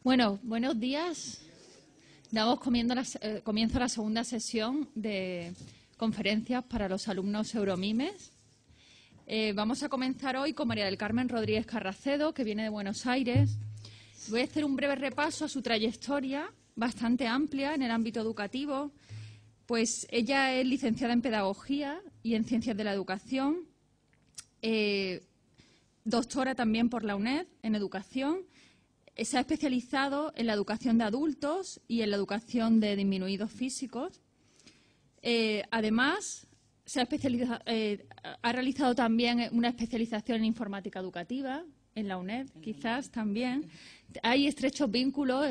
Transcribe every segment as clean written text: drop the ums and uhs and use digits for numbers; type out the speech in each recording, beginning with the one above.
Bueno, buenos días. Damos comienzo a la segunda sesión de conferencias para los alumnos Euromimes. Vamos a comenzar hoy con María del Carmen Rodríguez Carracedo, que viene de Buenos Aires. Voy a hacer un breve repaso a su trayectoria, bastante amplia en el ámbito educativo. Pues ella es licenciada en Pedagogía y en Ciencias de la Educación, doctora también por la UNED en Educación. Se ha especializado en la educación de adultos y en la educación de disminuidos físicos. Además, ha realizado también una especialización en informática educativa en la UNED, quizás también. Hay estrechos vínculos,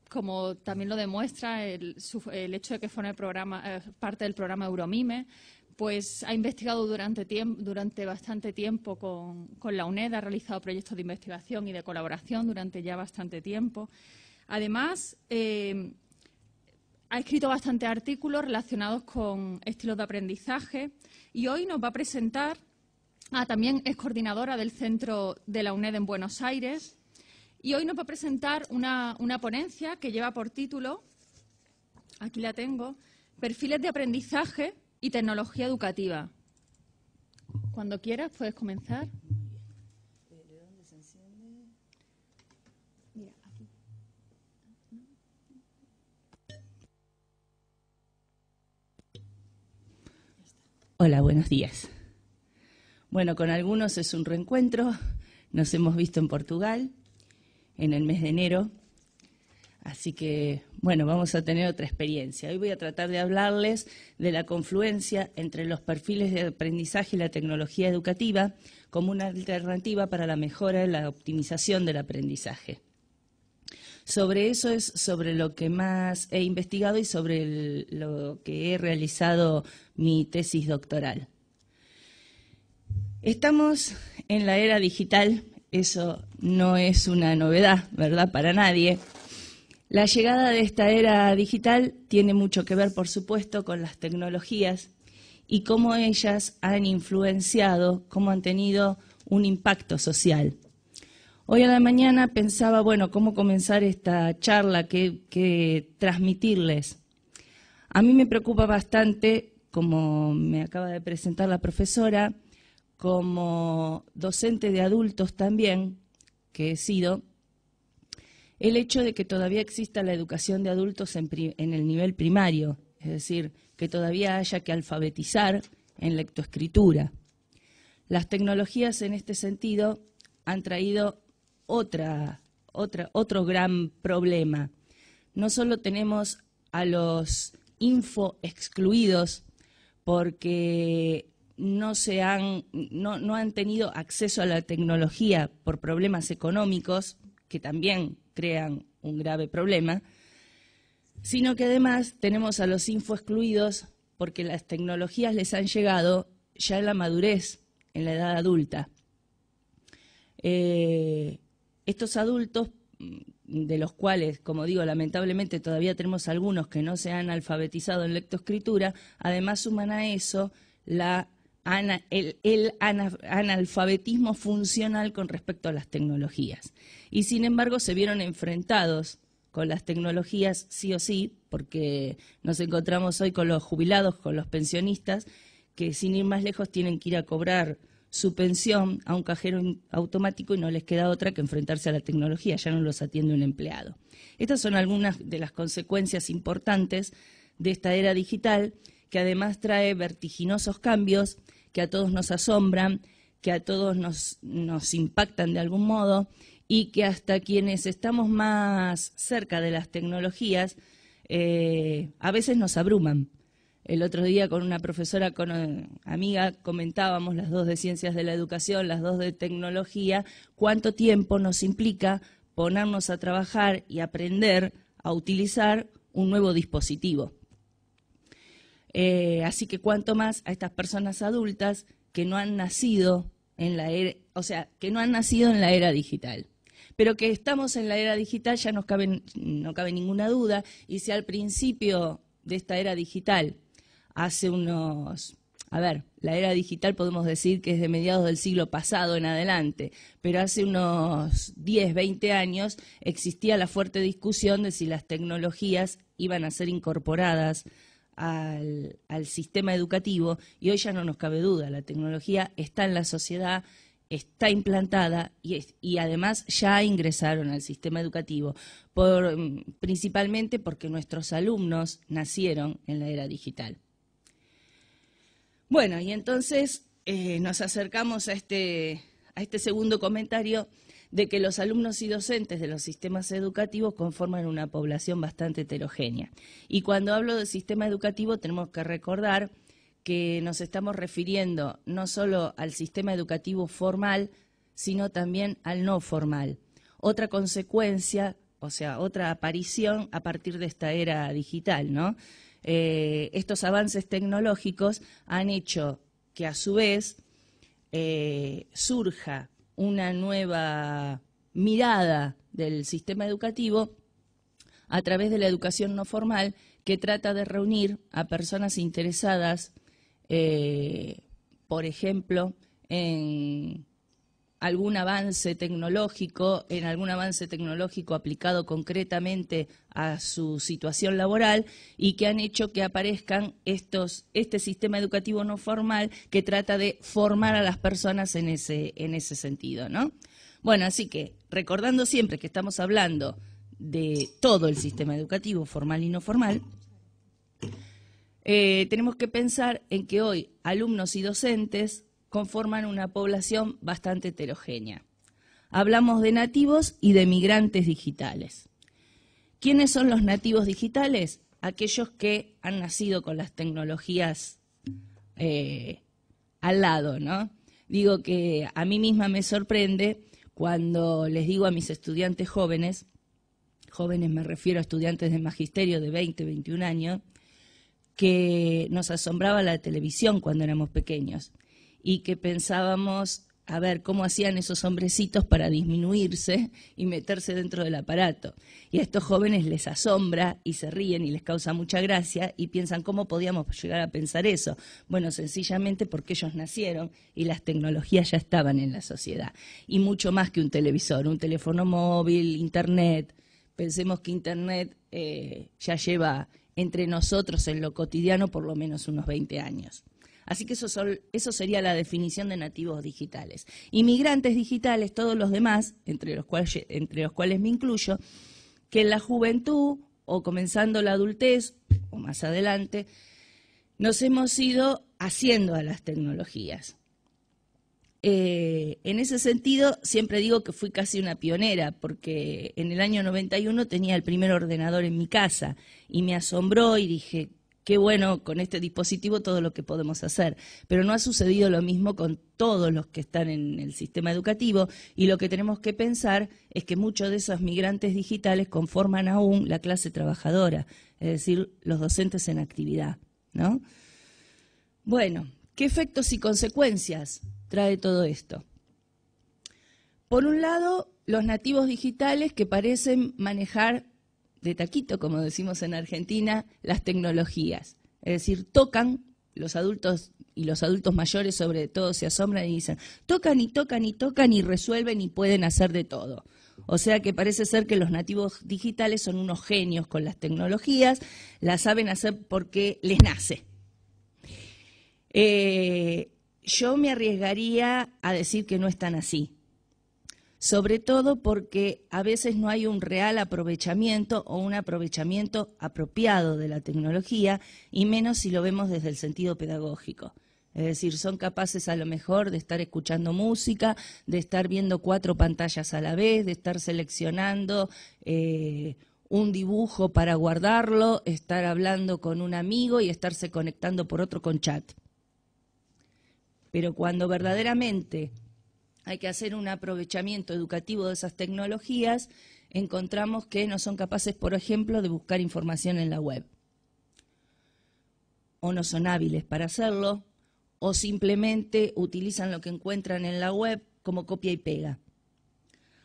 como también lo demuestra el hecho de que forme parte del programa Euromime. Pues ha investigado durante bastante tiempo con la UNED, ha realizado proyectos de investigación y de colaboración durante ya bastante tiempo. Además, ha escrito bastantes artículos relacionados con estilos de aprendizaje y hoy nos va a presentar, también es coordinadora del Centro de la UNED en Buenos Aires, y hoy nos va a presentar una ponencia que lleva por título, aquí la tengo, Perfiles de aprendizaje y tecnología educativa. Cuando quieras puedes comenzar. ¿De dónde se enciende? Mira, aquí. Hola, buenos días. Bueno, con algunos es un reencuentro. Nos hemos visto en Portugal en el mes de enero. Así que, bueno, vamos a tener otra experiencia. Hoy voy a tratar de hablarles de la confluencia entre los perfiles de aprendizaje y la tecnología educativa como una alternativa para la mejora y la optimización del aprendizaje. Sobre eso es sobre lo que más he investigado y sobre lo que he realizado mi tesis doctoral. Estamos en la era digital, eso no es una novedad, ¿verdad?, para nadie. La llegada de esta era digital tiene mucho que ver, por supuesto, con las tecnologías y cómo ellas han influenciado, cómo han tenido un impacto social. Hoy a la mañana pensaba, bueno, cómo comenzar esta charla, qué transmitirles. A mí me preocupa bastante, como me acaba de presentar la profesora, como docente de adultos también, que he sido, el hecho de que todavía exista la educación de adultos en el nivel primario, es decir, que todavía haya que alfabetizar en lectoescritura. Las tecnologías en este sentido han traído otro gran problema. No solo tenemos a los infoexcluidos porque no han tenido acceso a la tecnología por problemas económicos, que también crean un grave problema, sino que además tenemos a los infoexcluidos porque las tecnologías les han llegado ya en la madurez, en la edad adulta. Estos adultos, de los cuales, como digo, lamentablemente todavía tenemos algunos que no se han alfabetizado en lectoescritura, además suman a eso el analfabetismo funcional con respecto a las tecnologías. Y sin embargo se vieron enfrentados con las tecnologías sí o sí, porque nos encontramos hoy con los jubilados, con los pensionistas, que sin ir más lejos tienen que ir a cobrar su pensión a un cajero automático y no les queda otra que enfrentarse a la tecnología, ya no los atiende un empleado. Estas son algunas de las consecuencias importantes de esta era digital, que además trae vertiginosos cambios que a todos nos asombran, que a todos nos impactan de algún modo y que hasta quienes estamos más cerca de las tecnologías a veces nos abruman. El otro día con una profesora, amiga, comentábamos, las dos de Ciencias de la Educación, las dos de Tecnología, cuánto tiempo nos implica ponernos a trabajar y aprender a utilizar un nuevo dispositivo. Así que cuanto más a estas personas adultas que no han nacido en la era, que no han nacido en la era digital. Pero que estamos en la era digital ya no cabe ninguna duda, y si al principio de esta era digital, hace unos a ver, la era digital podemos decir que es de mediados del siglo pasado en adelante, pero hace unos 10, 20 años existía la fuerte discusión de si las tecnologías iban a ser incorporadas al sistema educativo, y hoy ya no nos cabe duda, la tecnología está en la sociedad, está implantada y además ya ingresaron al sistema educativo, principalmente porque nuestros alumnos nacieron en la era digital. Bueno, y entonces nos acercamos a este segundo comentario de que los alumnos y docentes de los sistemas educativos conforman una población bastante heterogénea. Y cuando hablo de sistema educativo tenemos que recordar que nos estamos refiriendo no solo al sistema educativo formal, sino también al no formal. Otra consecuencia, o sea, otra aparición a partir de esta era digital, ¿no? Estos avances tecnológicos han hecho que a su vez surja una nueva mirada del sistema educativo a través de la educación no formal, que trata de reunir a personas interesadas, por ejemplo, en algún avance tecnológico, aplicado concretamente a su situación laboral, y que han hecho que aparezcan este sistema educativo no formal que trata de formar a las personas en ese sentido, ¿no? Bueno, así que recordando siempre que estamos hablando de todo el sistema educativo, formal y no formal, tenemos que pensar en que hoy alumnos y docentes conforman una población bastante heterogénea. Hablamos de nativos y de migrantes digitales. ¿Quiénes son los nativos digitales? Aquellos que han nacido con las tecnologías al lado, ¿no? Digo que a mí misma me sorprende cuando les digo a mis estudiantes jóvenes me refiero a estudiantes de magisterio de 20, 21 años, que nos asombraba la televisión cuando éramos pequeños y que pensábamos a ver cómo hacían esos hombrecitos para disminuirse y meterse dentro del aparato. Y a estos jóvenes les asombra y se ríen y les causa mucha gracia y piensan cómo podíamos llegar a pensar eso. Bueno, sencillamente porque ellos nacieron y las tecnologías ya estaban en la sociedad. Y mucho más que un televisor, un teléfono móvil, Internet. Pensemos que Internet ya lleva entre nosotros en lo cotidiano por lo menos unos 20 años. Así que eso sería la definición de nativos digitales. Inmigrantes digitales, todos los demás, entre los cuales me incluyo, que en la juventud o comenzando la adultez o más adelante, nos hemos ido haciendo a las tecnologías. En ese sentido, siempre digo que fui casi una pionera, porque en el año 91 tenía el primer ordenador en mi casa y me asombró y dije, qué bueno con este dispositivo todo lo que podemos hacer. Pero no ha sucedido lo mismo con todos los que están en el sistema educativo, y lo que tenemos que pensar es que muchos de esos migrantes digitales conforman aún la clase trabajadora, es decir, los docentes en actividad, ¿no? Bueno, ¿qué efectos y consecuencias trae todo esto? Por un lado, los nativos digitales que parecen manejar de taquito, como decimos en Argentina, las tecnologías. Es decir, tocan, los adultos y los adultos mayores sobre todo se asombran y dicen, tocan y tocan y tocan y resuelven y pueden hacer de todo. O sea que parece ser que los nativos digitales son unos genios con las tecnologías, las saben hacer porque les nace. Yo me arriesgaría a decir que no es tan así. Sobre todo porque a veces no hay un real aprovechamiento o un aprovechamiento apropiado de la tecnología, y menos si lo vemos desde el sentido pedagógico. Es decir, son capaces a lo mejor de estar escuchando música, de estar viendo 4 pantallas a la vez, de estar seleccionando un dibujo para guardarlo, estar hablando con un amigo y estarse conectando por otro con chat. Pero cuando verdaderamente hay que hacer un aprovechamiento educativo de esas tecnologías, encontramos que no son capaces, por ejemplo, de buscar información en la web. O no son hábiles para hacerlo, o simplemente utilizan lo que encuentran en la web como copia y pega.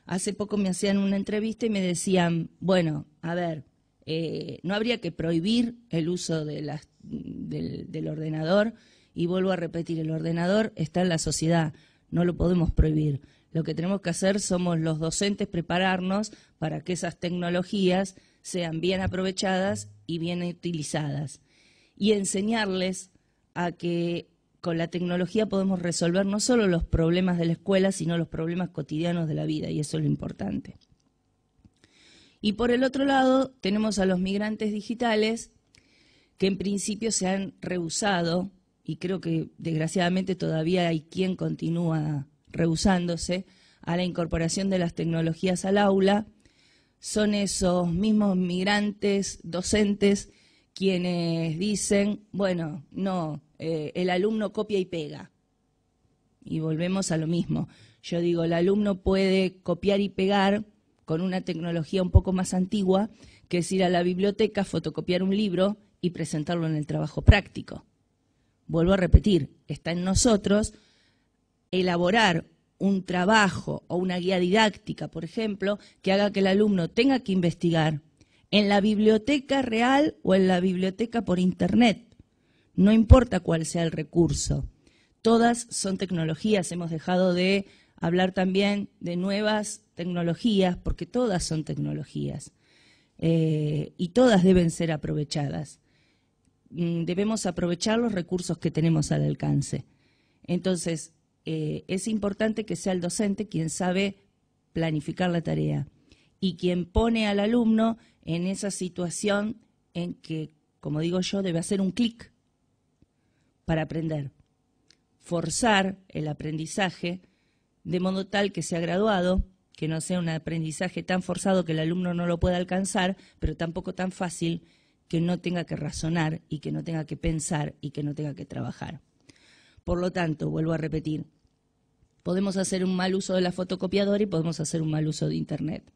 Hace poco me hacían una entrevista y me decían, bueno, a ver, ¿no habría que prohibir el uso del ordenador? Y vuelvo a repetir, el ordenador está en la sociedad, no lo podemos prohibir. Lo que tenemos que hacer somos los docentes prepararnos para que esas tecnologías sean bien aprovechadas y bien utilizadas. Y enseñarles a que con la tecnología podemos resolver no solo los problemas de la escuela, sino los problemas cotidianos de la vida, y eso es lo importante. Y por el otro lado, tenemos a los migrantes digitales que en principio se han rehusado, y creo que desgraciadamente todavía hay quien continúa rehusándose a la incorporación de las tecnologías al aula. Son esos mismos migrantes docentes quienes dicen, bueno, no, el alumno copia y pega. Y volvemos a lo mismo. Yo digo, el alumno puede copiar y pegar con una tecnología un poco más antigua, que es ir a la biblioteca, fotocopiar un libro y presentarlo en el trabajo práctico. Vuelvo a repetir, está en nosotros elaborar un trabajo o una guía didáctica, por ejemplo, que haga que el alumno tenga que investigar en la biblioteca real o en la biblioteca por internet. No importa cuál sea el recurso. Todas son tecnologías. Hemos dejado de hablar también de nuevas tecnologías, porque todas son tecnologías y todas deben ser aprovechadas. Debemos aprovechar los recursos que tenemos al alcance. Entonces, es importante que sea el docente quien sabe planificar la tarea y quien pone al alumno en esa situación en que, como digo yo, debe hacer un clic para aprender. Forzar el aprendizaje de modo tal que sea graduado, que no sea un aprendizaje tan forzado que el alumno no lo pueda alcanzar, pero tampoco tan fácil que no tenga que razonar y que no tenga que pensar y que no tenga que trabajar. Por lo tanto, vuelvo a repetir, podemos hacer un mal uso de la fotocopiadora y podemos hacer un mal uso de Internet.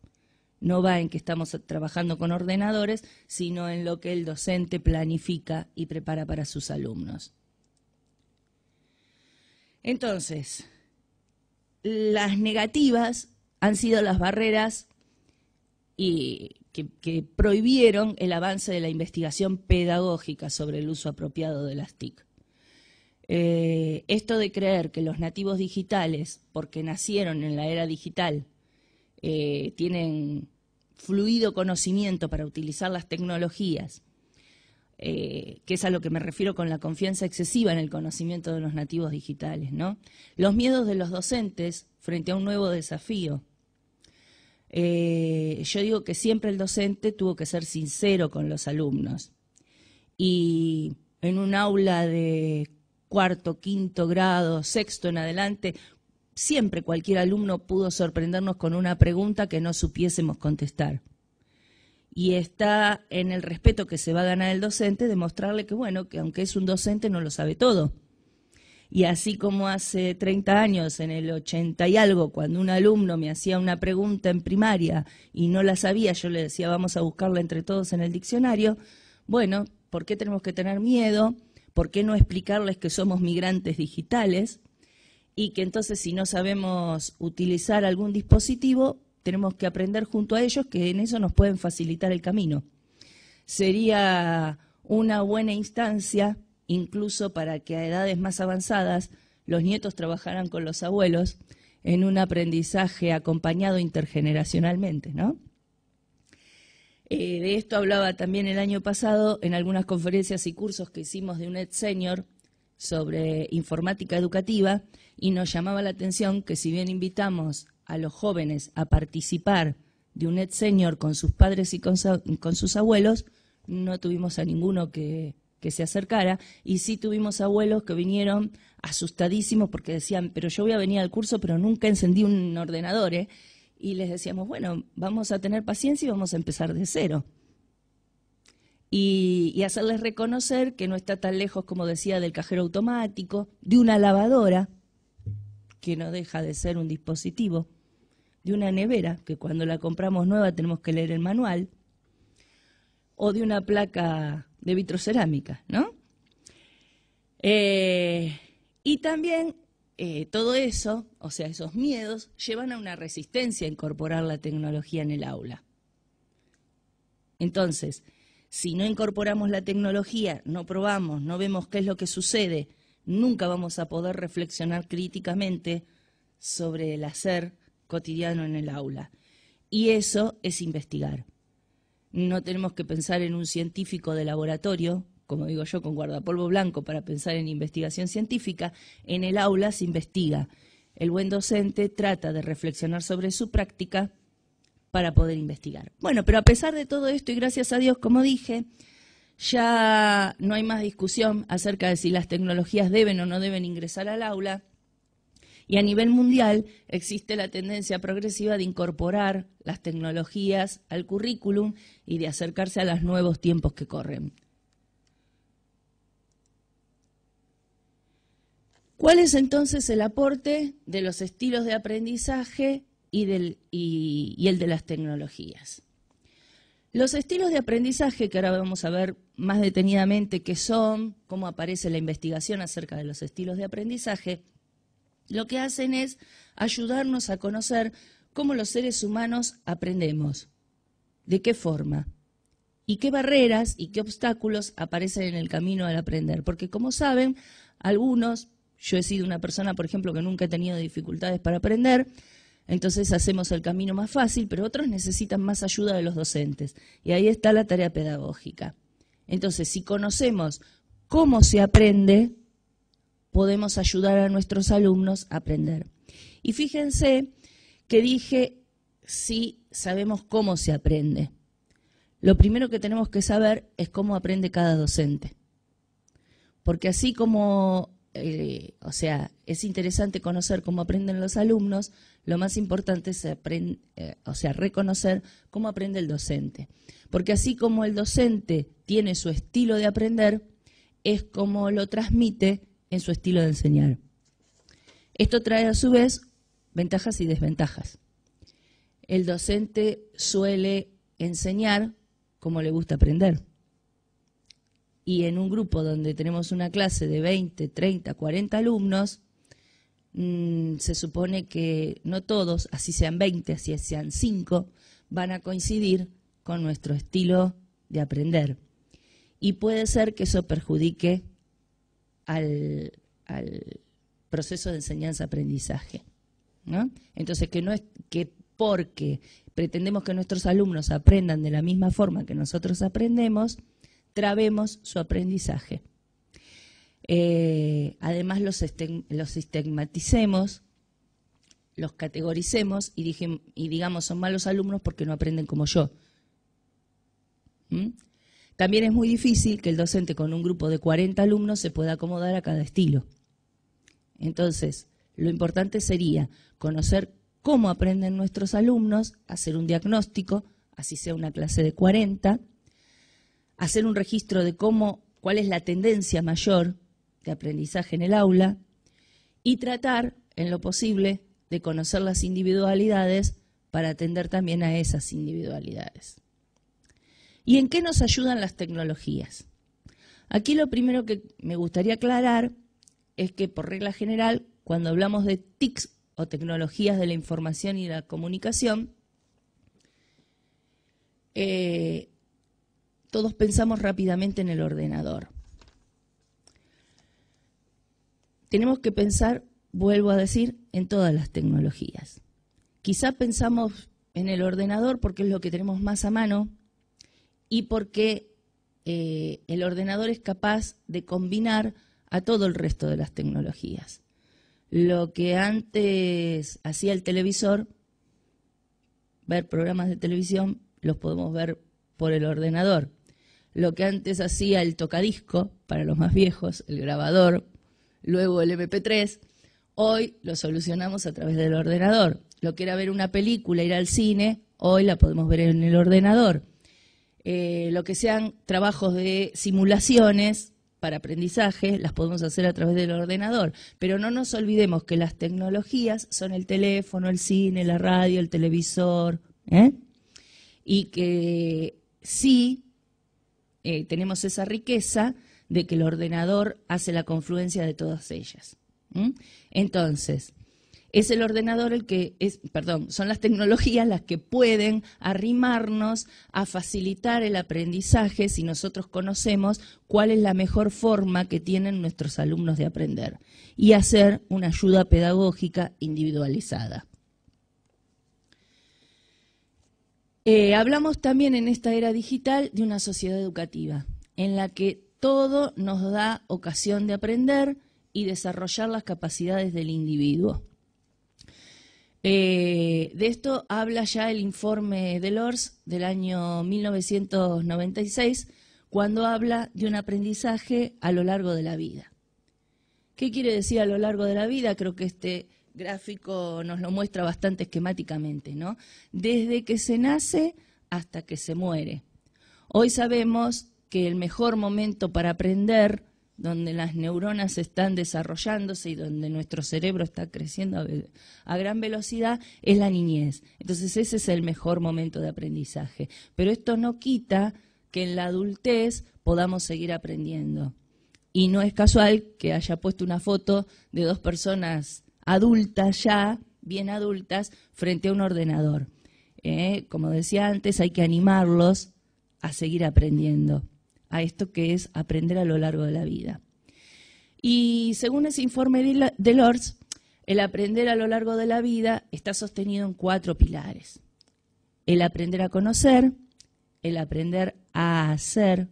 No va en que estamos trabajando con ordenadores, sino en lo que el docente planifica y prepara para sus alumnos. Entonces, las negativas han sido las barreras que prohibieron el avance de la investigación pedagógica sobre el uso apropiado de las TIC. Esto de creer que los nativos digitales, porque nacieron en la era digital, tienen fluido conocimiento para utilizar las tecnologías, que es a lo que me refiero con la confianza excesiva en el conocimiento de los nativos digitales, ¿no? Los miedos de los docentes frente a un nuevo desafío. Yo digo que siempre el docente tuvo que ser sincero con los alumnos. Y en un aula de cuarto, quinto grado, sexto en adelante, siempre cualquier alumno pudo sorprendernos con una pregunta que no supiésemos contestar. Y está en el respeto que se va a ganar el docente demostrarle que, bueno, que aunque es un docente no lo sabe todo. Y así como hace 30 años, en el 80 y algo, cuando un alumno me hacía una pregunta en primaria y no la sabía, yo le decía, vamos a buscarla entre todos en el diccionario. Bueno, ¿por qué tenemos que tener miedo? ¿Por qué no explicarles que somos migrantes digitales? Y que entonces si no sabemos utilizar algún dispositivo, tenemos que aprender junto a ellos, que en eso nos pueden facilitar el camino. Sería una buena instancia, incluso para que a edades más avanzadas los nietos trabajaran con los abuelos en un aprendizaje acompañado intergeneracionalmente, ¿no? De esto hablaba también el año pasado en algunas conferencias y cursos que hicimos de UNED Senior sobre informática educativa, y nos llamaba la atención que si bien invitamos a los jóvenes a participar de UNED Senior con sus padres y con sus abuelos, no tuvimos a ninguno que se acercara, y sí tuvimos abuelos que vinieron asustadísimos porque decían, pero yo voy a venir al curso, pero nunca encendí un ordenador, ¿eh? Y les decíamos, bueno, vamos a tener paciencia y vamos a empezar de cero. Y hacerles reconocer que no está tan lejos, como decía, del cajero automático, de una lavadora, que no deja de ser un dispositivo, de una nevera, que cuando la compramos nueva tenemos que leer el manual, o de una placa de vitrocerámica, ¿no? Y también todo eso, o sea, esos miedos, llevan a una resistencia a incorporar la tecnología en el aula. Entonces, si no incorporamos la tecnología, no probamos, no vemos qué es lo que sucede, nunca vamos a poder reflexionar críticamente sobre el hacer cotidiano en el aula. Y eso es investigar. No tenemos que pensar en un científico de laboratorio, como digo yo, con guardapolvo blanco para pensar en investigación científica. En el aula se investiga. El buen docente trata de reflexionar sobre su práctica para poder investigar. Bueno, pero a pesar de todo esto, y gracias a Dios, como dije, ya no hay más discusión acerca de si las tecnologías deben o no deben ingresar al aula. Y a nivel mundial existe la tendencia progresiva de incorporar las tecnologías al currículum y de acercarse a los nuevos tiempos que corren. ¿Cuál es entonces el aporte de los estilos de aprendizaje y el de las tecnologías? Los estilos de aprendizaje, que ahora vamos a ver más detenidamente qué son, cómo aparece la investigación acerca de los estilos de aprendizaje, lo que hacen es ayudarnos a conocer cómo los seres humanos aprendemos, de qué forma, y qué barreras y qué obstáculos aparecen en el camino al aprender. Porque como saben, algunos, yo he sido una persona, por ejemplo, que nunca he tenido dificultades para aprender, entonces hacemos el camino más fácil, pero otros necesitan más ayuda de los docentes. Y ahí está la tarea pedagógica. Entonces, si conocemos cómo se aprende, podemos ayudar a nuestros alumnos a aprender. Y fíjense que dije, si sabemos cómo se aprende. Lo primero que tenemos que saber es cómo aprende cada docente. Porque así como, es interesante conocer cómo aprenden los alumnos, lo más importante es reconocer cómo aprende el docente. Porque así como el docente tiene su estilo de aprender, es como lo transmite en su estilo de enseñar. Esto trae a su vez ventajas y desventajas. El docente suele enseñar como le gusta aprender. Y en un grupo donde tenemos una clase de 20, 30, 40 alumnos, se supone que no todos, así sean 20, así sean 5, van a coincidir con nuestro estilo de aprender. Y puede ser que eso perjudique al proceso de enseñanza-aprendizaje, ¿no? Entonces, que no es que porque pretendemos que nuestros alumnos aprendan de la misma forma que nosotros aprendemos, trabemos su aprendizaje. Además, los estigmaticemos, los categoricemos y digamos son malos alumnos porque no aprenden como yo. También es muy difícil que el docente con un grupo de 40 alumnos se pueda acomodar a cada estilo. Entonces, lo importante sería conocer cómo aprenden nuestros alumnos, hacer un diagnóstico, así sea una clase de 40, hacer un registro de cuál es la tendencia mayor de aprendizaje en el aula y tratar, en lo posible, de conocer las individualidades para atender también a esas individualidades. ¿Y en qué nos ayudan las tecnologías? Aquí lo primero que me gustaría aclarar es que, por regla general, cuando hablamos de TICs o tecnologías de la información y la comunicación, todos pensamos rápidamente en el ordenador. Tenemos que pensar, vuelvo a decir, en todas las tecnologías. Quizá pensamos en el ordenador porque es lo que tenemos más a mano y porque el ordenador es capaz de combinar a todo el resto de las tecnologías. Lo que antes hacía el televisor, ver programas de televisión, los podemos ver por el ordenador. Lo que antes hacía el tocadisco, para los más viejos, el grabador, luego el MP3, hoy lo solucionamos a través del ordenador. Lo que era ver una película, ir al cine, hoy la podemos ver en el ordenador. Lo que sean trabajos de simulaciones para aprendizaje, las podemos hacer a través del ordenador. Pero no nos olvidemos que las tecnologías son el teléfono, el cine, la radio, el televisor, y que sí tenemos esa riqueza de que el ordenador hace la confluencia de todas ellas. Entonces, es el ordenador son las tecnologías las que pueden arrimarnos a facilitar el aprendizaje si nosotros conocemos cuál es la mejor forma que tienen nuestros alumnos de aprender y hacer una ayuda pedagógica individualizada. Hablamos también en esta era digital de una sociedad educativa en la que todo nos da ocasión de aprender y desarrollar las capacidades del individuo. De esto habla ya el informe de Delors del año 1996, cuando habla de un aprendizaje a lo largo de la vida. ¿Qué quiere decir a lo largo de la vida? Creo que este gráfico nos lo muestra bastante esquemáticamente, ¿no? Desde que se nace hasta que se muere. Hoy sabemos que el mejor momento para aprender, donde las neuronas están desarrollándose y donde nuestro cerebro está creciendo a gran velocidad, es la niñez. Entonces ese es el mejor momento de aprendizaje. Pero esto no quita que en la adultez podamos seguir aprendiendo. Y no es casual que haya puesto una foto de dos personas adultas ya, bien adultas, frente a un ordenador. Como decía antes, hay que animarlos a seguir aprendiendo, a esto que es aprender a lo largo de la vida. Y según ese informe de Delors, el aprender a lo largo de la vida está sostenido en 4 pilares. El aprender a conocer, el aprender a hacer,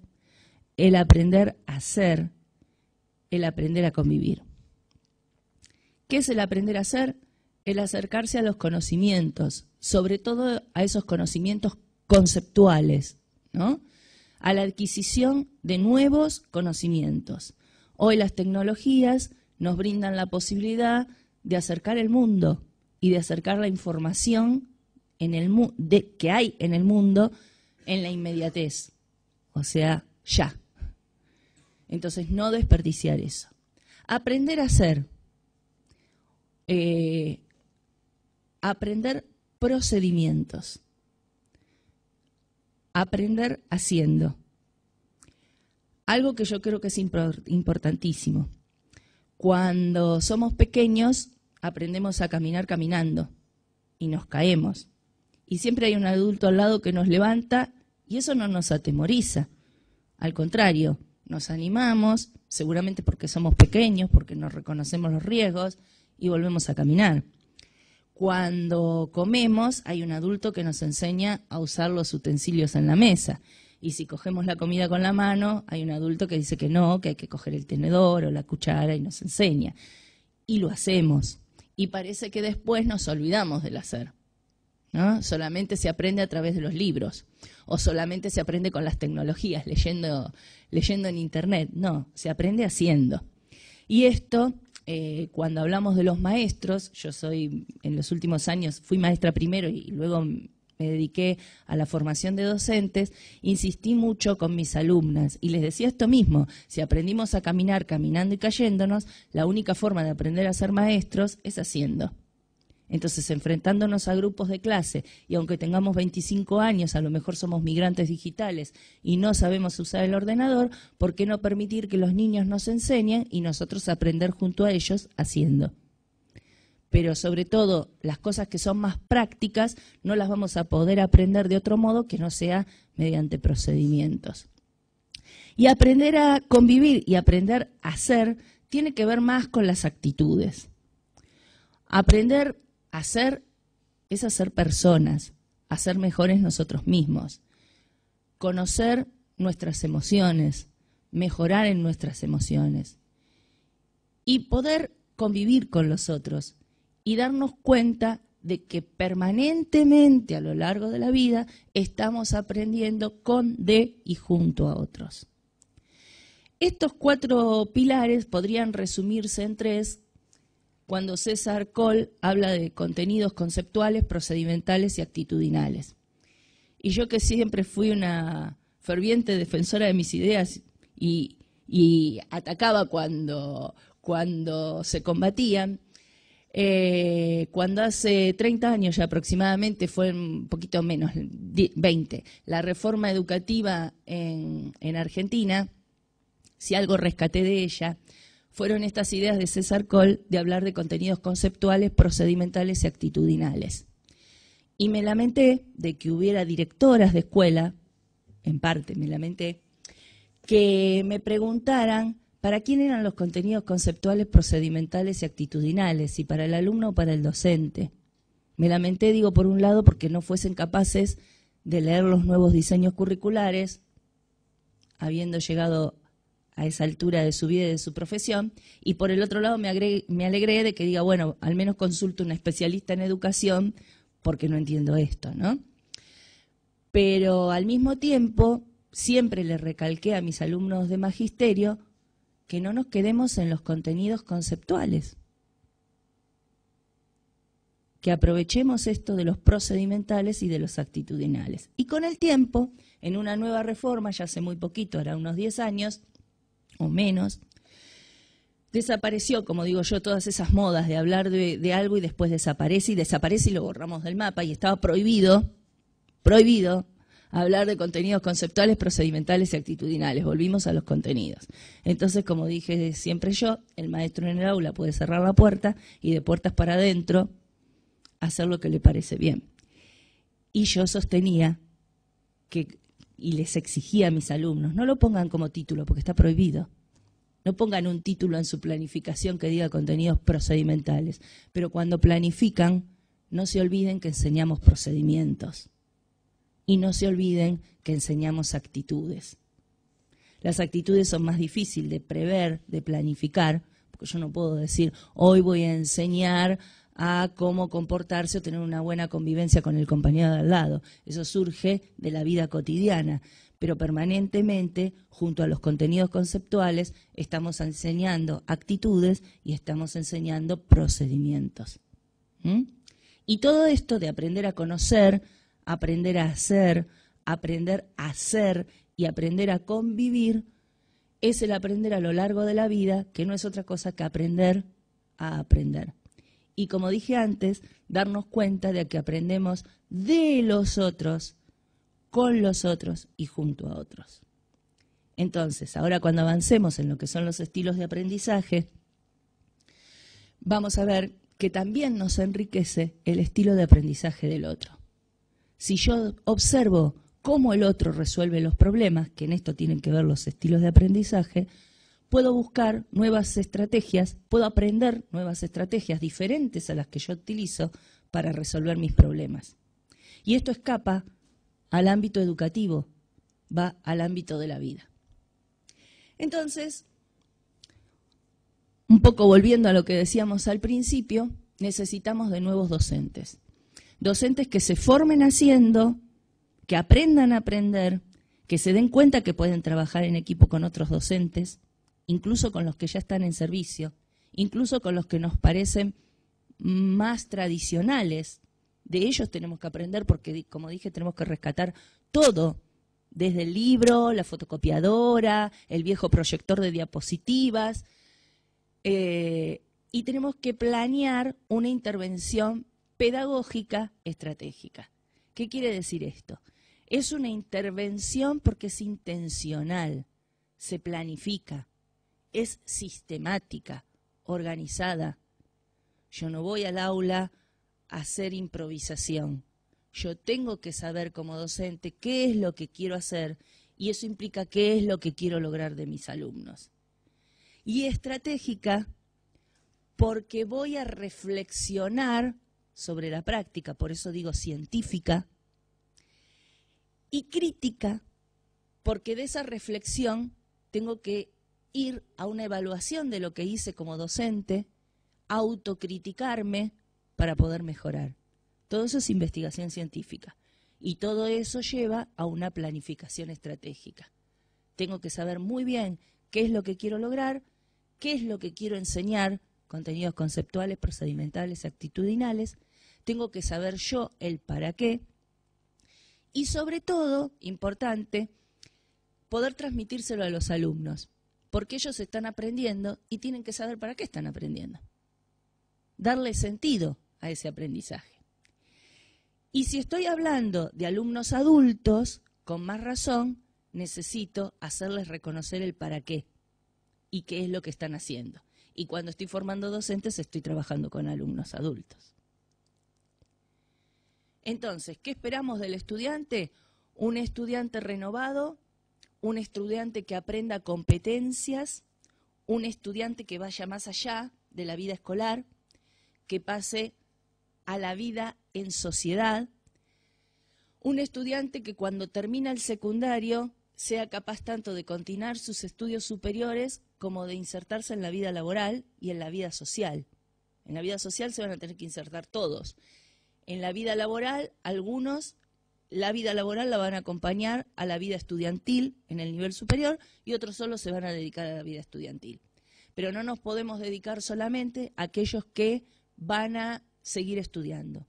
el aprender a ser, el aprender a convivir. ¿Qué es el aprender a hacer? El acercarse a los conocimientos, sobre todo a esos conocimientos conceptuales, ¿no? A la adquisición de nuevos conocimientos. Hoy las tecnologías nos brindan la posibilidad de acercar el mundo y de acercar la información que hay en el mundo en la inmediatez, o sea, ya. Entonces, no desperdiciar eso. Aprender a hacer. Aprender procedimientos. Aprender haciendo. Algo que yo creo que es importantísimo. Cuando somos pequeños, aprendemos a caminar caminando y nos caemos. Y siempre hay un adulto al lado que nos levanta y eso no nos atemoriza. Al contrario, nos animamos, seguramente porque somos pequeños, porque nos reconocemos los riesgos y volvemos a caminar. Cuando comemos, hay un adulto que nos enseña a usar los utensilios en la mesa. Y si cogemos la comida con la mano, hay un adulto que dice que no, que hay que coger el tenedor o la cuchara y nos enseña. Y lo hacemos. Y parece que después nos olvidamos del hacer, ¿no? Solamente se aprende a través de los libros. O solamente se aprende con las tecnologías, leyendo en Internet. No, se aprende haciendo. Y esto... cuando hablamos de los maestros, yo en los últimos años fui maestra primero y luego me dediqué a la formación de docentes, insistí mucho con mis alumnas y les decía esto mismo: si aprendimos a caminar caminando y cayéndonos, la única forma de aprender a ser maestros es haciendo. Entonces, enfrentándonos a grupos de clase, y aunque tengamos 25 años, a lo mejor somos migrantes digitales y no sabemos usar el ordenador, ¿por qué no permitir que los niños nos enseñen y nosotros aprender junto a ellos haciendo? Pero sobre todo, las cosas que son más prácticas no las vamos a poder aprender de otro modo que no sea mediante procedimientos. Y aprender a convivir y aprender a hacer tiene que ver más con las actitudes. Aprender a ser es hacer personas, hacer mejores nosotros mismos, conocer nuestras emociones, mejorar en nuestras emociones y poder convivir con los otros y darnos cuenta de que permanentemente a lo largo de la vida estamos aprendiendo con, de y junto a otros. Estos 4 pilares podrían resumirse en 3 cuando César Coll habla de contenidos conceptuales, procedimentales y actitudinales. Y yo, que siempre fui una ferviente defensora de mis ideas y atacaba cuando se combatían, cuando hace 30 años ya aproximadamente, fue un poquito menos, 20, la reforma educativa en Argentina, si algo rescaté de ella, fueron estas ideas de César Coll de hablar de contenidos conceptuales, procedimentales y actitudinales. Y me lamenté de que hubiera directoras de escuela, en parte me lamenté, que me preguntaran para quién eran los contenidos conceptuales, procedimentales y actitudinales, si para el alumno o para el docente. Me lamenté, digo, por un lado, porque no fuesen capaces de leer los nuevos diseños curriculares, habiendo llegado a esa altura de su vida y de su profesión, y por el otro lado me alegré de que diga, bueno, al menos consulto a un especialista en educación porque no entiendo esto, ¿no? Pero al mismo tiempo, siempre le recalqué a mis alumnos de magisterio que no nos quedemos en los contenidos conceptuales, que aprovechemos esto de los procedimentales y de los actitudinales. Y con el tiempo, en una nueva reforma, ya hace muy poquito, ahora unos 10 años o menos, desapareció, como digo yo, todas esas modas de hablar de algo y después desaparece y lo borramos del mapa, y estaba prohibido hablar de contenidos conceptuales, procedimentales y actitudinales. Volvimos a los contenidos. Entonces, como dije siempre yo, el maestro en el aula puede cerrar la puerta y de puertas para adentro hacer lo que le parece bien. Y yo sostenía y les exigía a mis alumnos, no lo pongan como título porque está prohibido. No pongan un título en su planificación que diga contenidos procedimentales, pero cuando planifican, no se olviden que enseñamos procedimientos y no se olviden que enseñamos actitudes. Las actitudes son más difíciles de prever, de planificar, porque yo no puedo decir, hoy voy a enseñar a cómo comportarse o tener una buena convivencia con el compañero de al lado. Eso surge de la vida cotidiana. Pero permanentemente, junto a los contenidos conceptuales, estamos enseñando actitudes y estamos enseñando procedimientos. Y todo esto de aprender a conocer, aprender a hacer y aprender a convivir, es el aprender a lo largo de la vida, que no es otra cosa que aprender a aprender. Y como dije antes, darnos cuenta de que aprendemos de los otros, con los otros y junto a otros. Entonces, ahora cuando avancemos en lo que son los estilos de aprendizaje, vamos a ver que también nos enriquece el estilo de aprendizaje del otro. Si yo observo cómo el otro resuelve los problemas, que en esto tienen que ver los estilos de aprendizaje, puedo buscar nuevas estrategias, puedo aprender nuevas estrategias diferentes a las que yo utilizo para resolver mis problemas. Y esto escapa al ámbito educativo, va al ámbito de la vida. Entonces, un poco volviendo a lo que decíamos al principio, necesitamos de nuevos docentes. Docentes que se formen haciendo, que aprendan a aprender, que se den cuenta que pueden trabajar en equipo con otros docentes, incluso con los que ya están en servicio, incluso con los que nos parecen más tradicionales. De ellos tenemos que aprender porque, como dije, tenemos que rescatar todo, desde el libro, la fotocopiadora, el viejo proyector de diapositivas, y tenemos que planear una intervención pedagógica estratégica. ¿Qué quiere decir esto? Es una intervención porque es intencional, se planifica, es sistemática, organizada. Yo no voy al aula a hacer improvisación. Yo tengo que saber como docente qué es lo que quiero hacer y eso implica qué es lo que quiero lograr de mis alumnos. Y estratégica porque voy a reflexionar sobre la práctica, por eso digo científica, y crítica porque de esa reflexión tengo que ir a una evaluación de lo que hice como docente, autocriticarme para poder mejorar. Todo eso es investigación científica y todo eso lleva a una planificación estratégica. Tengo que saber muy bien qué es lo que quiero lograr, qué es lo que quiero enseñar, contenidos conceptuales, procedimentales, actitudinales. Tengo que saber yo el para qué y sobre todo, importante, poder transmitírselo a los alumnos, porque ellos están aprendiendo y tienen que saber para qué están aprendiendo. Darle sentido a ese aprendizaje. Y si estoy hablando de alumnos adultos, con más razón, necesito hacerles reconocer el para qué. y qué es lo que están haciendo. Y cuando estoy formando docentes, estoy trabajando con alumnos adultos. Entonces, ¿qué esperamos del estudiante? Un estudiante renovado, un estudiante que aprenda competencias, un estudiante que vaya más allá de la vida escolar, que pase a la vida en sociedad, un estudiante que cuando termina el secundario sea capaz tanto de continuar sus estudios superiores como de insertarse en la vida laboral y en la vida social. En la vida social se van a tener que insertar todos. En la vida laboral, algunos, la vida laboral la van a acompañar a la vida estudiantil en el nivel superior y otros solo se van a dedicar a la vida estudiantil. Pero no nos podemos dedicar solamente a aquellos que van a seguir estudiando.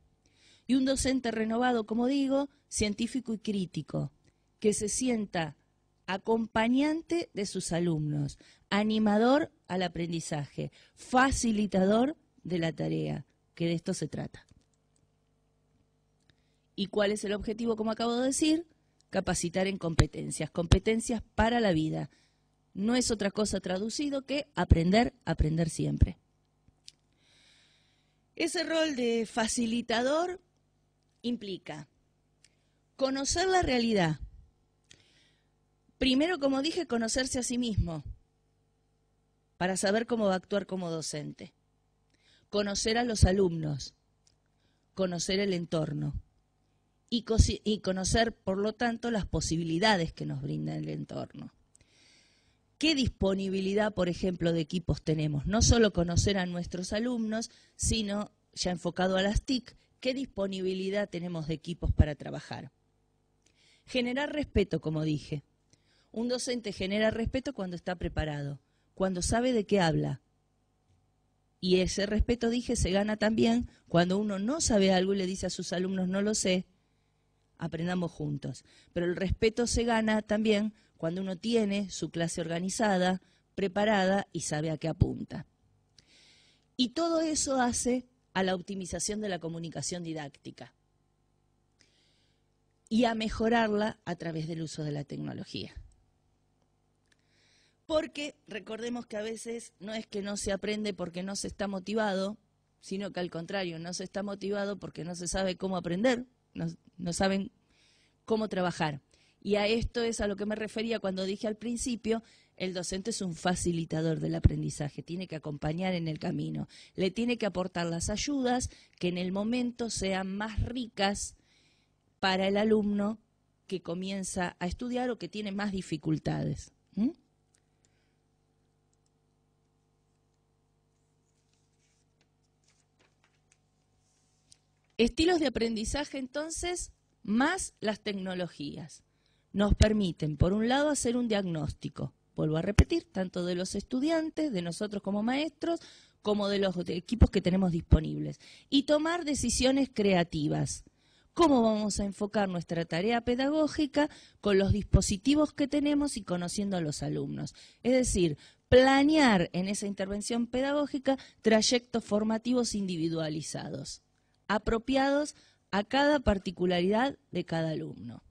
Y un docente renovado, como digo, científico y crítico, que se sienta acompañante de sus alumnos, animador al aprendizaje, facilitador de la tarea, que de esto se trata. ¿Y cuál es el objetivo, como acabo de decir? Capacitar en competencias, competencias para la vida. No es otra cosa traducido que aprender, aprender siempre. Ese rol de facilitador implica conocer la realidad. Primero, como dije, conocerse a sí mismo para saber cómo va a actuar como docente. Conocer a los alumnos, conocer el entorno y conocer, por lo tanto, las posibilidades que nos brinda el entorno. ¿Qué disponibilidad, por ejemplo, de equipos tenemos? No solo conocer a nuestros alumnos, sino, ya enfocado a las TIC, ¿qué disponibilidad tenemos de equipos para trabajar? Generar respeto, como dije. Un docente genera respeto cuando está preparado, cuando sabe de qué habla. Y ese respeto, dije, se gana también cuando uno no sabe algo y le dice a sus alumnos, no lo sé, aprendamos juntos. Pero el respeto se gana también cuando uno tiene su clase organizada, preparada y sabe a qué apunta. Y todo eso hace a la optimización de la comunicación didáctica y a mejorarla a través del uso de la tecnología. Porque recordemos que a veces no es que no se aprende porque no se está motivado, sino que al contrario, no se está motivado porque no se sabe cómo aprender, no saben cómo trabajar. Y a esto es a lo que me refería cuando dije al principio, el docente es un facilitador del aprendizaje, tiene que acompañar en el camino, le tiene que aportar las ayudas que en el momento sean más ricas para el alumno que comienza a estudiar o que tiene más dificultades. Estilos de aprendizaje, entonces, más las tecnologías. Nos permiten, por un lado, hacer un diagnóstico, vuelvo a repetir, tanto de los estudiantes, de nosotros como maestros, como de los equipos que tenemos disponibles, y tomar decisiones creativas. ¿Cómo vamos a enfocar nuestra tarea pedagógica con los dispositivos que tenemos y conociendo a los alumnos? Es decir, planear en esa intervención pedagógica trayectos formativos individualizados, apropiados a cada particularidad de cada alumno.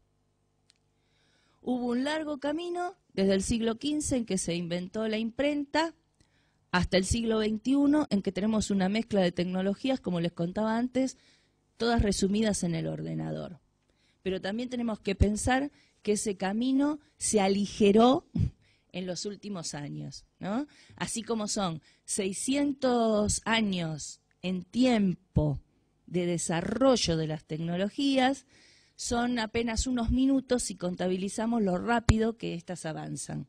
Hubo un largo camino desde el siglo XV en que se inventó la imprenta hasta el siglo XXI en que tenemos una mezcla de tecnologías, como les contaba antes, todas resumidas en el ordenador. Pero también tenemos que pensar que ese camino se aligeró en los últimos años, ¿no? Así como son 600 años en tiempo de desarrollo de las tecnologías, son apenas unos minutos si contabilizamos lo rápido que éstas avanzan.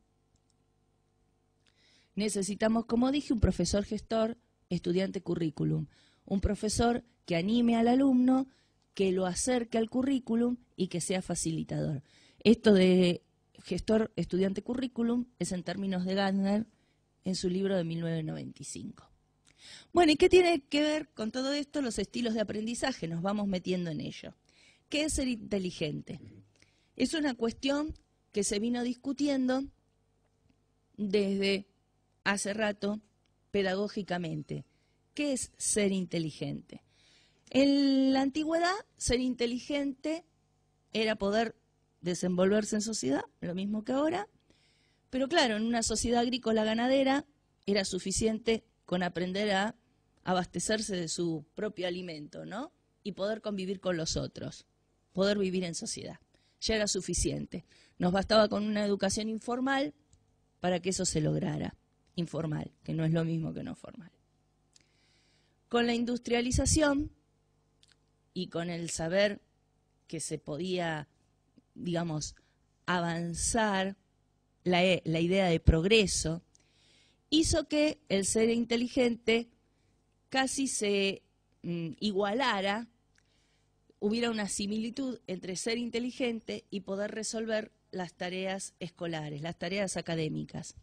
Necesitamos, como dije, un profesor gestor, estudiante currículum, un profesor que anime al alumno, que lo acerque al currículum y que sea facilitador. Esto de gestor, estudiante currículum es en términos de Gardner en su libro de 1995. Bueno, ¿y qué tiene que ver con todo esto los estilos de aprendizaje? Nos vamos metiendo en ello. ¿Qué es ser inteligente? Es una cuestión que se vino discutiendo desde hace rato pedagógicamente. ¿Qué es ser inteligente? En la antigüedad, ser inteligente era poder desenvolverse en sociedad, lo mismo que ahora, Pero claro, en una sociedad agrícola ganadera era suficiente con aprender a abastecerse de su propio alimento, ¿no? Y poder convivir con los otros, poder vivir en sociedad. Ya era suficiente. Nos bastaba con una educación informal para que eso se lograra. Informal, que no es lo mismo que no formal. Con la industrialización y con el saber que se podía, digamos, avanzar la idea de progreso, hizo que el ser inteligente casi se igualara, hubiera una similitud entre ser inteligente y poder resolver las tareas escolares, las tareas académicas.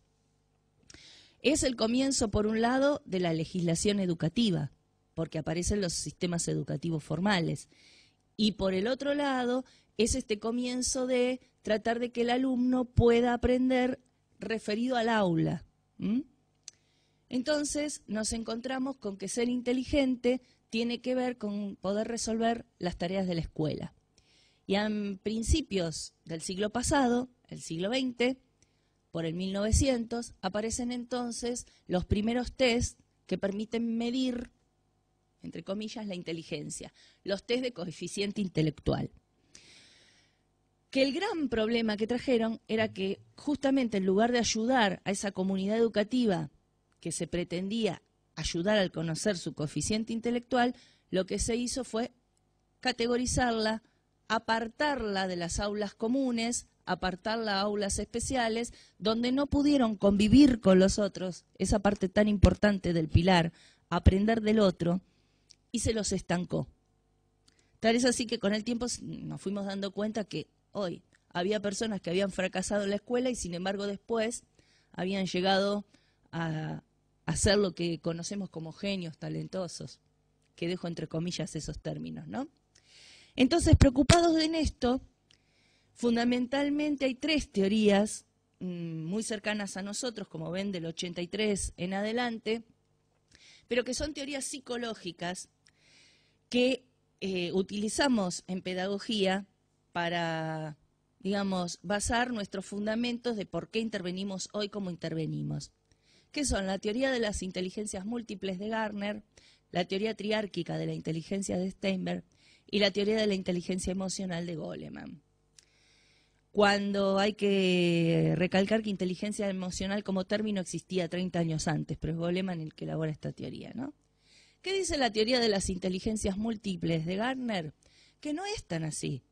Es el comienzo, por un lado, de la legislación educativa, porque aparecen los sistemas educativos formales. Y por el otro lado, es este comienzo de tratar de que el alumno pueda aprender referido al aula. Entonces nos encontramos con que ser inteligente tiene que ver con poder resolver las tareas de la escuela. Y a principios del siglo pasado, el siglo XX, por el 1900, aparecen entonces los primeros test que permiten medir, entre comillas, la inteligencia, los test de coeficiente intelectual. Que el gran problema que trajeron era que justamente en lugar de ayudar a esa comunidad educativa que se pretendía ayudar al conocer su coeficiente intelectual, lo que se hizo fue categorizarla, apartarla de las aulas comunes, apartarla a aulas especiales, donde no pudieron convivir con los otros, esa parte tan importante del pilar, aprender del otro, y se los estancó. Tal es así que con el tiempo nos fuimos dando cuenta que hoy había personas que habían fracasado en la escuela y sin embargo después habían llegado a hacer lo que conocemos como genios talentosos, que dejo entre comillas esos términos, ¿no? Entonces, preocupados en esto, fundamentalmente hay tres teorías muy cercanas a nosotros, como ven, del 83 en adelante, pero que son teorías psicológicas que utilizamos en pedagogía para, digamos, basar nuestros fundamentos de por qué intervenimos hoy como intervenimos, que son la teoría de las inteligencias múltiples de Gardner, la teoría triárquica de la inteligencia de Steinberg y la teoría de la inteligencia emocional de Goleman. Cuando hay que recalcar que inteligencia emocional como término existía 30 años antes, pero es Goleman el que elabora esta teoría, ¿no? ¿Qué dice la teoría de las inteligencias múltiples de Gardner? Que no es tan así.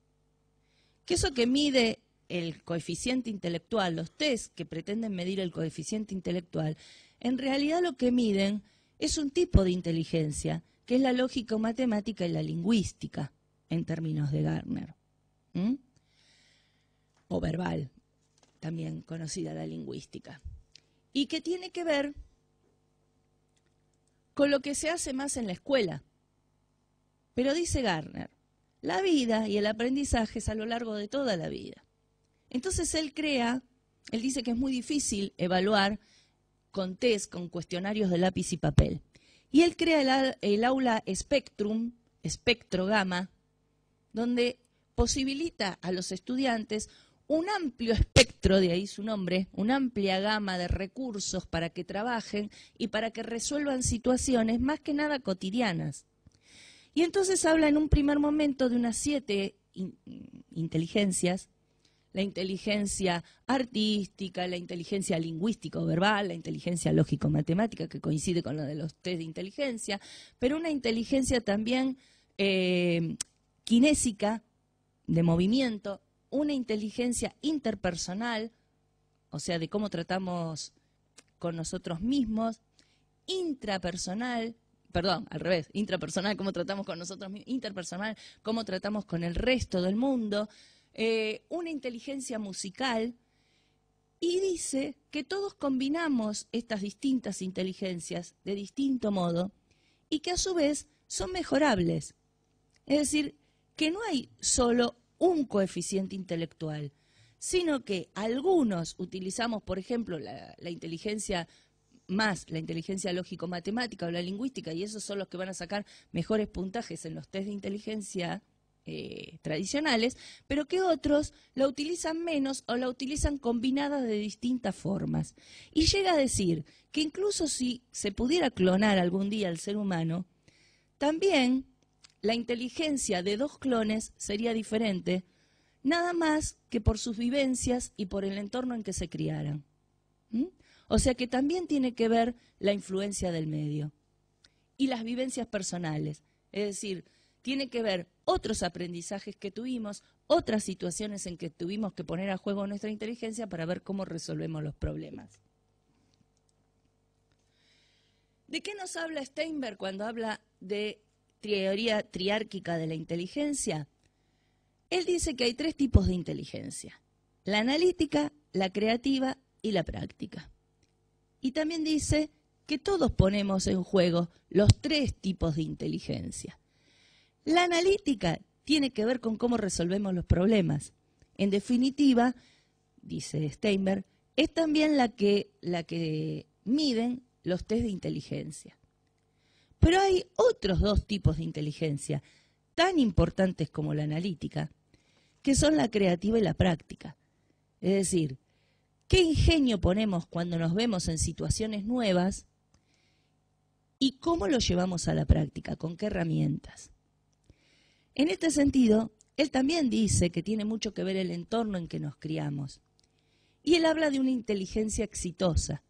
Que eso que mide el coeficiente intelectual, los test que pretenden medir el coeficiente intelectual, en realidad lo que miden es un tipo de inteligencia, que es la lógico-matemática y la lingüística, en términos de Gardner. O verbal, también conocida la lingüística. Y que tiene que ver con lo que se hace más en la escuela. Pero dice Gardner, la vida y el aprendizaje es a lo largo de toda la vida. Entonces él dice que es muy difícil evaluar con test, con cuestionarios de lápiz y papel. Y él crea el aula Spectrum, espectro gamma, donde posibilita a los estudiantes un amplio espectro, de ahí su nombre, una amplia gama de recursos para que trabajen y para que resuelvan situaciones más que nada cotidianas. Y entonces habla en un primer momento de unas 7 inteligencias: la inteligencia artística, la inteligencia lingüística o verbal, la inteligencia lógico-matemática, que coincide con lo de los test de inteligencia, pero una inteligencia también kinésica, de movimiento, una inteligencia interpersonal, o sea, de cómo tratamos con nosotros mismos, intrapersonal, cómo tratamos con nosotros mismos, interpersonal, cómo tratamos con el resto del mundo, una inteligencia musical, y dice que todos combinamos estas distintas inteligencias de distinto modo y que a su vez son mejorables. Es decir, que no hay solo un coeficiente intelectual, sino que algunos utilizamos, por ejemplo, la inteligencia más la inteligencia lógico-matemática o la lingüística, y esos son los que van a sacar mejores puntajes en los test de inteligencia tradicionales, pero que otros la utilizan menos o la utilizan combinada de distintas formas. Y llega a decir que incluso si se pudiera clonar algún día al ser humano, también la inteligencia de dos clones sería diferente, nada más que por sus vivencias y por el entorno en que se criaran. O sea que también tiene que ver la influencia del medio y las vivencias personales. Es decir, tiene que ver otros aprendizajes que tuvimos, otras situaciones en que tuvimos que poner a juego nuestra inteligencia para ver cómo resolvemos los problemas. ¿De qué nos habla Steinberg cuando habla de teoría triárquica de la inteligencia? Él dice que hay 3 tipos de inteligencia: la analítica, la creativa y la práctica. Y también dice que todos ponemos en juego los 3 tipos de inteligencia. La analítica tiene que ver con cómo resolvemos los problemas. En definitiva, dice Steinberg, es también la que miden los test de inteligencia. Pero hay otros 2 tipos de inteligencia tan importantes como la analítica, que son la creativa y la práctica. Es decir, ¿qué ingenio ponemos cuando nos vemos en situaciones nuevas y cómo lo llevamos a la práctica? ¿Con qué herramientas? En este sentido, él también dice que tiene mucho que ver el entorno en que nos criamos. Y él habla de una inteligencia exitosa.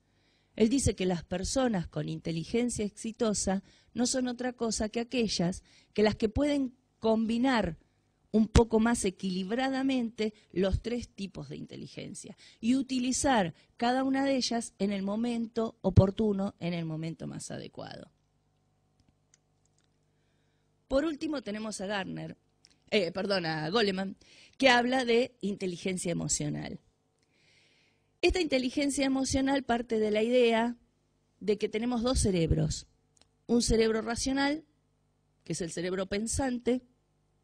Él dice que las personas con inteligencia exitosa no son otra cosa que aquellas que las que pueden combinar un poco más equilibradamente los 3 tipos de inteligencia y utilizar cada una de ellas en el momento oportuno, en el momento más adecuado. Por último tenemos a Goleman, que habla de inteligencia emocional. Esta inteligencia emocional parte de la idea de que tenemos 2 cerebros. Un cerebro racional, que es el cerebro pensante,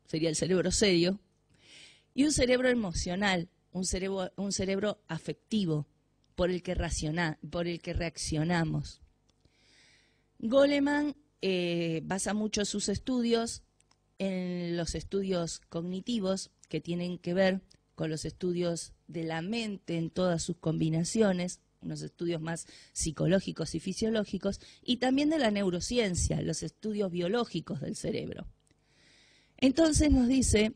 sería el cerebro serio, y un cerebro emocional, un cerebro afectivo, por el que reaccionamos. Goleman basa mucho sus estudios en los estudios cognitivos que tienen que ver con los estudios de la mente en todas sus combinaciones, unos estudios más psicológicos y fisiológicos, y también de la neurociencia, los estudios biológicos del cerebro. Entonces nos dice,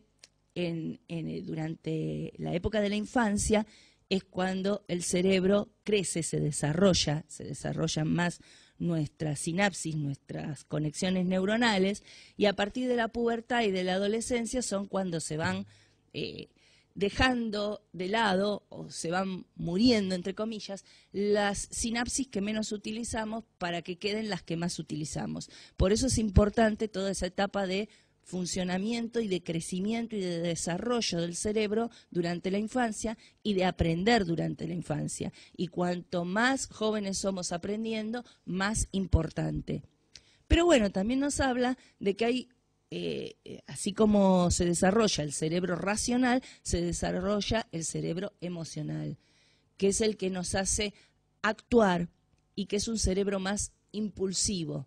durante la época de la infancia, es cuando el cerebro crece, se desarrollan más nuestras sinapsis, nuestras conexiones neuronales, y a partir de la pubertad y de la adolescencia son cuando se van dejando de lado o se van muriendo, entre comillas, las sinapsis que menos utilizamos para que queden las que más utilizamos. Por eso es importante toda esa etapa de funcionamiento y de crecimiento y de desarrollo del cerebro durante la infancia y de aprender durante la infancia. Y cuanto más jóvenes somos aprendiendo, más importante. Pero bueno, también nos habla de que hay, así como se desarrolla el cerebro racional, se desarrolla el cerebro emocional, que es el que nos hace actuar y que es un cerebro más impulsivo.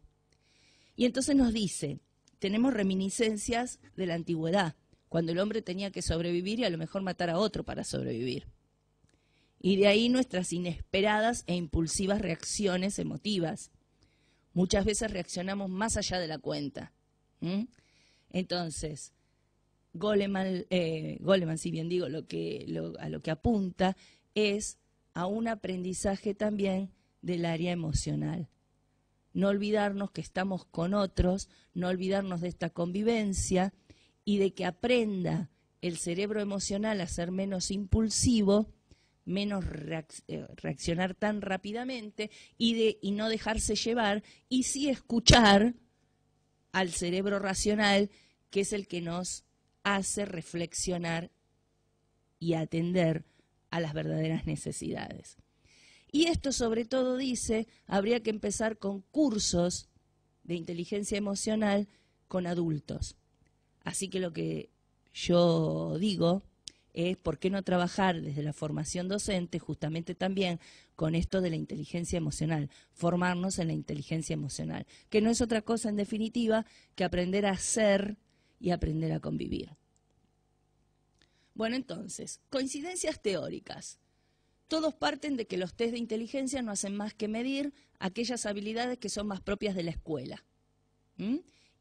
Y entonces nos dice, tenemos reminiscencias de la antigüedad, cuando el hombre tenía que sobrevivir y a lo mejor matar a otro para sobrevivir. Y de ahí nuestras inesperadas e impulsivas reacciones emotivas. Muchas veces reaccionamos más allá de la cuenta. Entonces, Goleman, si bien digo, a lo que apunta es a un aprendizaje también del área emocional. No olvidarnos que estamos con otros, no olvidarnos de esta convivencia y de que aprenda el cerebro emocional a ser menos impulsivo, menos reaccionar tan rápidamente y no dejarse llevar, y sí escuchar al cerebro racional, que es el que nos hace reflexionar y atender a las verdaderas necesidades. Y esto sobre todo dice, habría que empezar con cursos de inteligencia emocional con adultos. Así que lo que yo digo es por qué no trabajar desde la formación docente justamente también con esto de la inteligencia emocional, formarnos en la inteligencia emocional, que no es otra cosa en definitiva que aprender a ser y aprender a convivir. Bueno, entonces, coincidencias teóricas. Todos parten de que los test de inteligencia no hacen más que medir aquellas habilidades que son más propias de la escuela.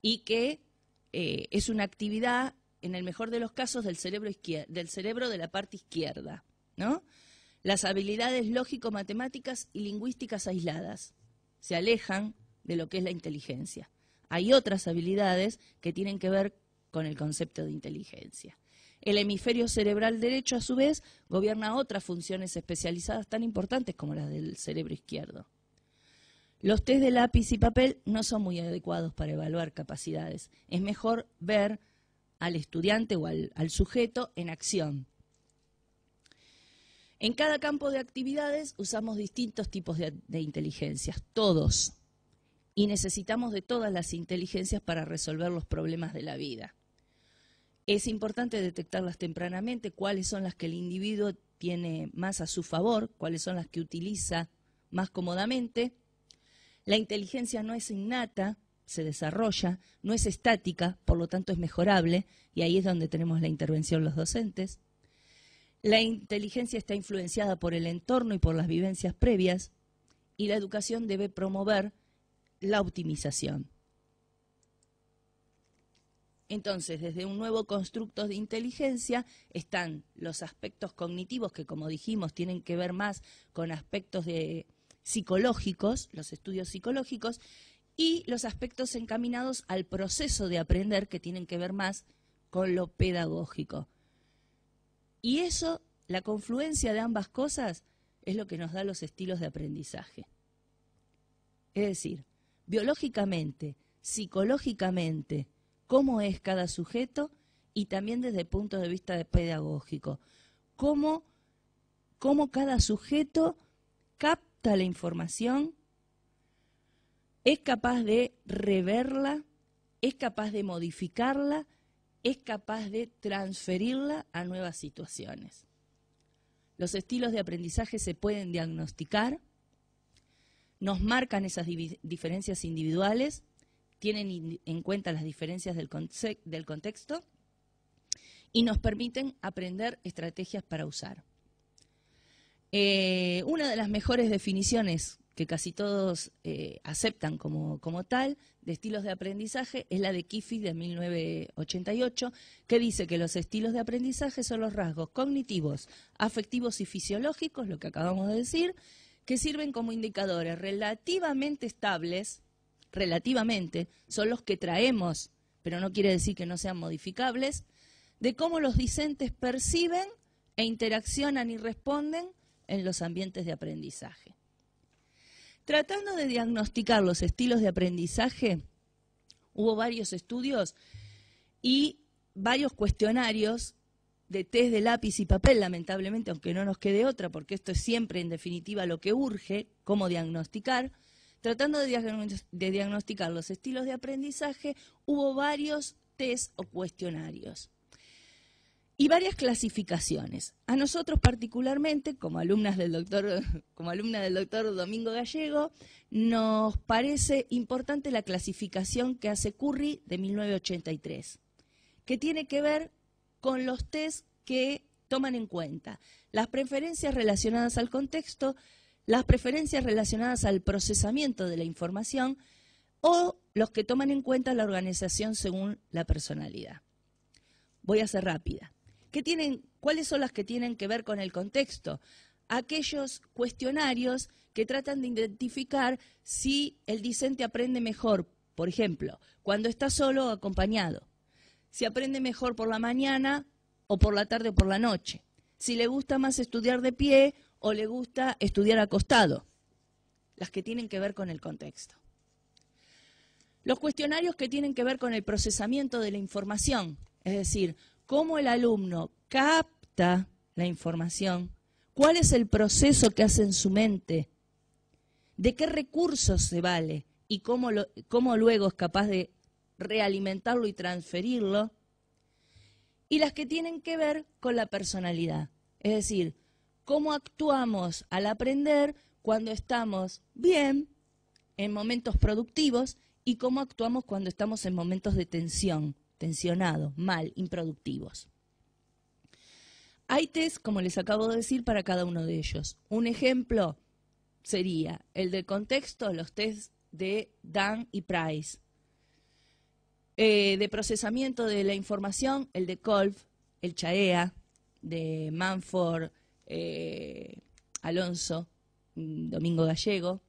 Y que es una actividad, en el mejor de los casos, del cerebro de la parte izquierda, ¿no? Las habilidades lógico-matemáticas y lingüísticas aisladas se alejan de lo que es la inteligencia. Hay otras habilidades que tienen que ver con el concepto de inteligencia. El hemisferio cerebral derecho, a su vez, gobierna otras funciones especializadas tan importantes como las del cerebro izquierdo. Los test de lápiz y papel no son muy adecuados para evaluar capacidades. Es mejor ver al estudiante o al sujeto en acción. En cada campo de actividades usamos distintos tipos de inteligencias, todos. Y necesitamos de todas las inteligencias para resolver los problemas de la vida. Es importante detectarlas tempranamente, cuáles son las que el individuo tiene más a su favor, cuáles son las que utiliza más cómodamente. La inteligencia no es innata, se desarrolla, no es estática, por lo tanto es mejorable, y ahí es donde tenemos la intervención los docentes. La inteligencia está influenciada por el entorno y por las vivencias previas, y la educación debe promover la optimización. Entonces, desde un nuevo constructo de inteligencia están los aspectos cognitivos que, como dijimos, tienen que ver más con aspectos psicológicos, los estudios psicológicos, y los aspectos encaminados al proceso de aprender que tienen que ver más con lo pedagógico. Y eso, la confluencia de ambas cosas, es lo que nos da los estilos de aprendizaje. Es decir, biológicamente, psicológicamente, cómo es cada sujeto y también desde el punto de vista pedagógico. Cómo cada sujeto capta la información, es capaz de reverla, es capaz de modificarla, es capaz de transferirla a nuevas situaciones. Los estilos de aprendizaje se pueden diagnosticar, nos marcan esas diferencias individuales, tienen en cuenta las diferencias del contexto y nos permiten aprender estrategias para usar. Una de las mejores definiciones que casi todos aceptan como tal de estilos de aprendizaje es la de Kiffey de 1988, que dice que los estilos de aprendizaje son los rasgos cognitivos, afectivos y fisiológicos, lo que acabamos de decir, que sirven como indicadores relativamente estables. Relativamente, son los que traemos, pero no quiere decir que no sean modificables, de cómo los discentes perciben e interaccionan y responden en los ambientes de aprendizaje. Tratando de diagnosticar los estilos de aprendizaje, hubo varios estudios y varios cuestionarios de test de lápiz y papel, lamentablemente, aunque no nos quede otra, porque esto es siempre, en definitiva, lo que urge, cómo diagnosticar. Tratando de diagnosticar los estilos de aprendizaje, hubo varios test o cuestionarios y varias clasificaciones. A nosotros particularmente, como alumna del doctor Domingo Gallego, nos parece importante la clasificación que hace Curry de 1983, que tiene que ver con los test que toman en cuenta las preferencias relacionadas al contexto, las preferencias relacionadas al procesamiento de la información o los que toman en cuenta la organización según la personalidad. Voy a ser rápida. ¿Cuáles son las que tienen que ver con el contexto? Aquellos cuestionarios que tratan de identificar si el discente aprende mejor, por ejemplo, cuando está solo o acompañado, si aprende mejor por la mañana o por la tarde o por la noche, si le gusta más estudiar de pie o le gusta estudiar acostado, las que tienen que ver con el contexto. Los cuestionarios que tienen que ver con el procesamiento de la información, es decir, cómo el alumno capta la información, cuál es el proceso que hace en su mente, de qué recursos se vale y cómo luego es capaz de realimentarlo y transferirlo, y las que tienen que ver con la personalidad, es decir, cómo actuamos al aprender cuando estamos bien, en momentos productivos, y cómo actuamos cuando estamos en momentos de tensión, tensionados, mal, improductivos. Hay test, como les acabo de decir, para cada uno de ellos. Un ejemplo sería el de contexto, los test de Dunn y Price. De procesamiento de la información, el de Kolb, el CHAEA, de Manford, Alonso, Domingo Gallego.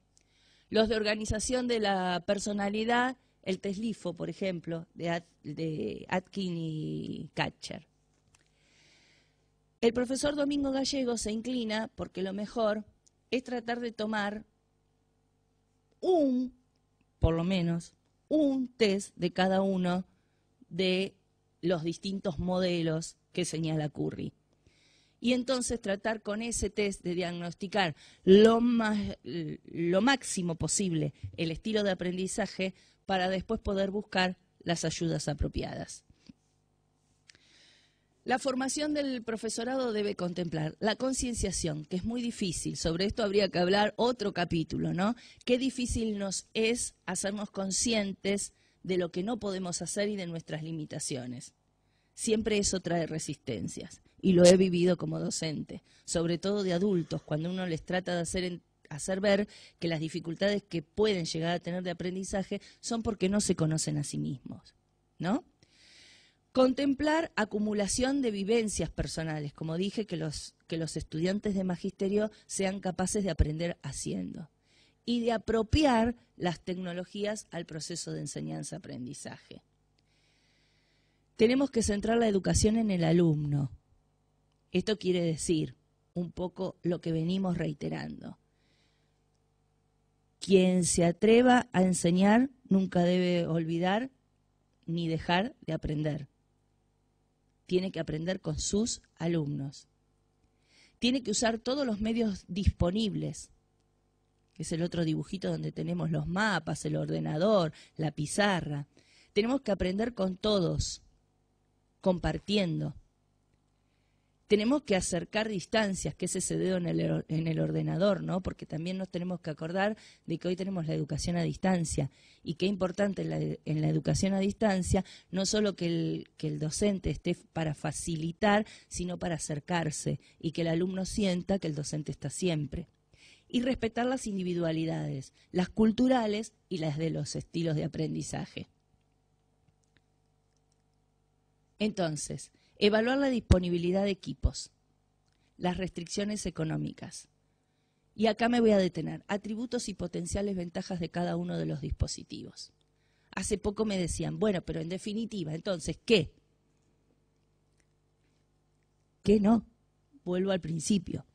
Los de organización de la personalidad, el test LIFO, por ejemplo, de Atkin y Katcher. El profesor Domingo Gallego se inclina porque lo mejor es tratar de tomar por lo menos, un test de cada uno de los distintos modelos que señala Curry. Y entonces tratar con ese test de diagnosticar lo máximo posible el estilo de aprendizaje para después poder buscar las ayudas apropiadas. La formación del profesorado debe contemplar la concienciación, que es muy difícil. Sobre esto habría que hablar otro capítulo, ¿no? Qué difícil nos es hacernos conscientes de lo que no podemos hacer y de nuestras limitaciones. Siempre eso trae resistencias, y lo he vivido como docente, sobre todo de adultos, cuando uno les trata de hacer ver que las dificultades que pueden llegar a tener de aprendizaje son porque no se conocen a sí mismos, ¿no? Contemplar acumulación de vivencias personales, como dije, que los estudiantes de magisterio sean capaces de aprender haciendo y de apropiar las tecnologías al proceso de enseñanza-aprendizaje. Tenemos que centrar la educación en el alumno. Esto quiere decir un poco lo que venimos reiterando. Quien se atreva a enseñar nunca debe olvidar ni dejar de aprender. Tiene que aprender con sus alumnos. Tiene que usar todos los medios disponibles, que es el otro dibujito donde tenemos los mapas, el ordenador, la pizarra. Tenemos que aprender con todos, compartiendo. Tenemos que acercar distancias, que es ese dedo en el ordenador, ¿no? Porque también nos tenemos que acordar de que hoy tenemos la educación a distancia y qué importante en la educación a distancia, no solo que el docente esté para facilitar, sino para acercarse y que el alumno sienta que el docente está siempre. Y respetar las individualidades, las culturales y las de los estilos de aprendizaje. Entonces, evaluar la disponibilidad de equipos, las restricciones económicas. Y acá me voy a detener. Atributos y potenciales ventajas de cada uno de los dispositivos. Hace poco me decían, bueno, pero en definitiva, entonces, ¿qué? ¿Qué no? Vuelvo al principio.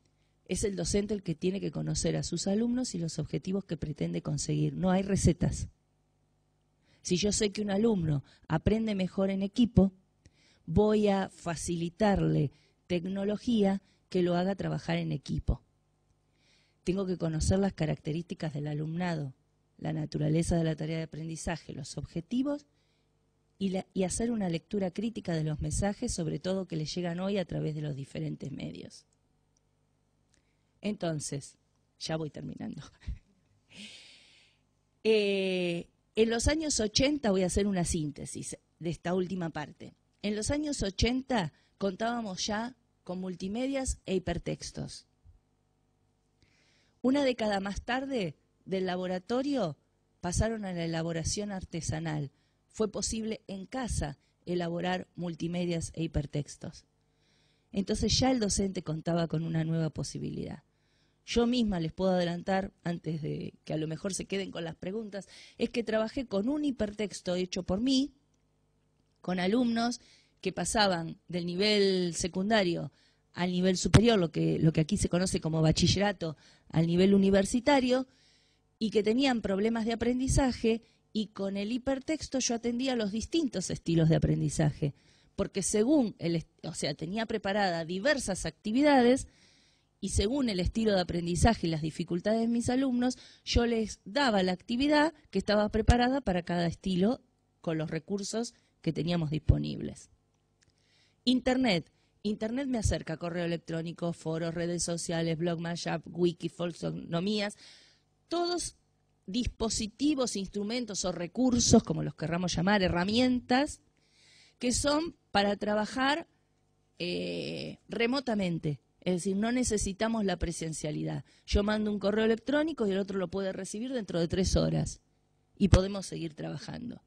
Es el docente el que tiene que conocer a sus alumnos y los objetivos que pretende conseguir. No hay recetas. Si yo sé que un alumno aprende mejor en equipo, voy a facilitarle tecnología que lo haga trabajar en equipo. Tengo que conocer las características del alumnado, la naturaleza de la tarea de aprendizaje, los objetivos y hacer una lectura crítica de los mensajes, sobre todo que les llegan hoy a través de los diferentes medios. Entonces, ya voy terminando. En los años 80 voy a hacer una síntesis de esta última parte. En los años 80 contábamos ya con multimedias e hipertextos. Una década más tarde, del laboratorio pasaron a la elaboración artesanal. Fue posible en casa elaborar multimedias e hipertextos. Entonces ya el docente contaba con una nueva posibilidad. Yo misma les puedo adelantar, antes de que a lo mejor se queden con las preguntas, es que trabajé con un hipertexto hecho por mí, con alumnos que pasaban del nivel secundario al nivel superior, lo que aquí se conoce como bachillerato, al nivel universitario, y que tenían problemas de aprendizaje, y con el hipertexto yo atendía los distintos estilos de aprendizaje, porque según tenía preparada diversas actividades, y según el estilo de aprendizaje y las dificultades de mis alumnos, yo les daba la actividad que estaba preparada para cada estilo con los recursos que teníamos disponibles. Internet me acerca a correo electrónico, foros, redes sociales, blog, mashup, wiki, folksonomías, todos dispositivos, instrumentos o recursos, como los querramos llamar, herramientas, que son para trabajar remotamente. Es decir, no necesitamos la presencialidad. Yo mando un correo electrónico y el otro lo puede recibir dentro de 3 horas. Y podemos seguir trabajando.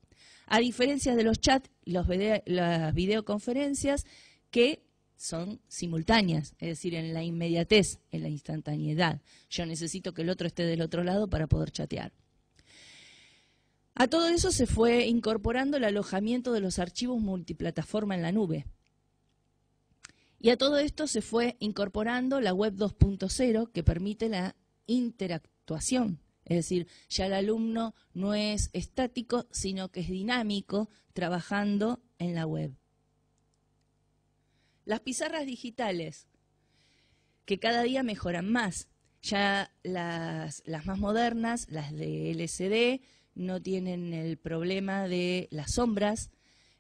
A diferencia de los chats y las videoconferencias que son simultáneas, es decir, en la inmediatez, en la instantaneidad. Yo necesito que el otro esté del otro lado para poder chatear. A todo eso se fue incorporando el alojamiento de los archivos multiplataforma en la nube. Y a todo esto se fue incorporando la web 2.0 que permite la interactuación. Es decir, ya el alumno no es estático, sino que es dinámico, trabajando en la web. Las pizarras digitales, que cada día mejoran más. Ya las más modernas, las de LCD, no tienen el problema de las sombras.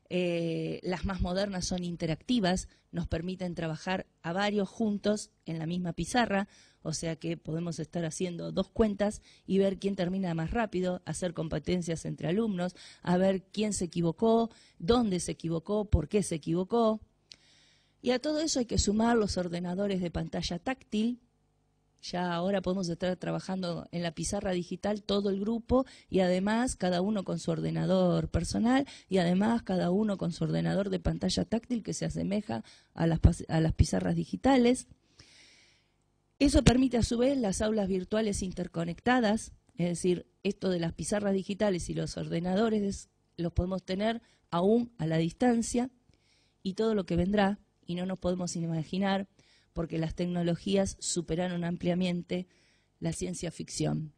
Las más modernas son interactivas, nos permiten trabajar a varios juntos en la misma pizarra, o sea que podemos estar haciendo 2 cuentas y ver quién termina más rápido, hacer competencias entre alumnos, a ver quién se equivocó, dónde se equivocó, por qué se equivocó. Y a todo eso hay que sumar los ordenadores de pantalla táctil. Ya ahora podemos estar trabajando en la pizarra digital todo el grupo y además cada uno con su ordenador personal y además cada uno con su ordenador de pantalla táctil que se asemeja a las pizarras digitales. Eso permite a su vez las aulas virtuales interconectadas, es decir, esto de las pizarras digitales y los ordenadores los podemos tener aún a la distancia y todo lo que vendrá, y no nos podemos imaginar, porque las tecnologías superaron ampliamente la ciencia ficción.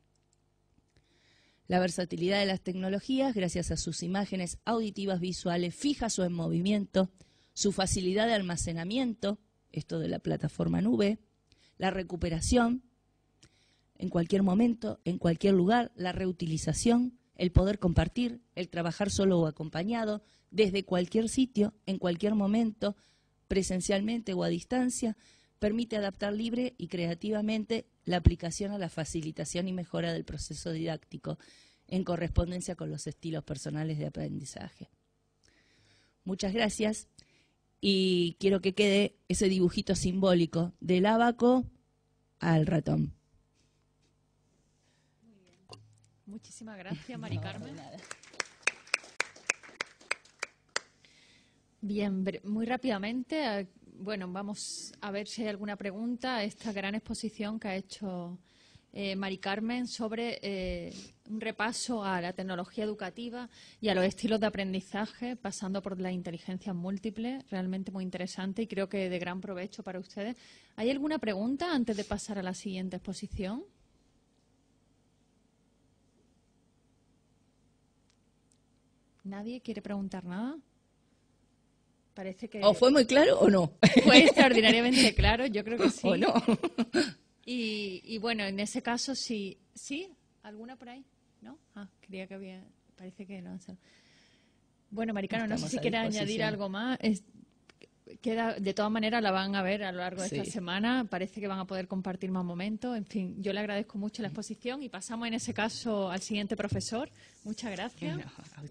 La versatilidad de las tecnologías, gracias a sus imágenes auditivas, visuales, fijas o en movimiento, su facilidad de almacenamiento, esto de la plataforma nube, la recuperación en cualquier momento, en cualquier lugar, la reutilización, el poder compartir, el trabajar solo o acompañado, desde cualquier sitio, en cualquier momento, presencialmente o a distancia, permite adaptar libre y creativamente la aplicación a la facilitación y mejora del proceso didáctico en correspondencia con los estilos personales de aprendizaje. Muchas gracias y quiero que quede ese dibujito simbólico del ábaco al ratón. Muy bien. Muchísimas gracias, Mari Carmen. No, Bien, muy rápidamente, bueno, vamos a ver si hay alguna pregunta a esta gran exposición que ha hecho Mari Carmen sobre un repaso a la tecnología educativa y a los estilos de aprendizaje, pasando por la inteligencia múltiple, realmente muy interesante y creo que de gran provecho para ustedes. ¿Hay alguna pregunta antes de pasar a la siguiente exposición? ¿Nadie quiere preguntar nada? Parece que ¿O fue muy claro o no? fue extraordinariamente claro, yo creo que sí. ¿O no? Y bueno, en ese caso sí. ¿Sí? ¿Alguna por ahí? ¿No? Creía que había. Parece que no. Bueno, Mari Carmen, no sé si quiere añadir algo más. De todas maneras la van a ver a lo largo de esta semana. Parece que van a poder compartir más momentos. En fin, yo le agradezco mucho la exposición y pasamos en ese caso al siguiente profesor. Muchas gracias. No,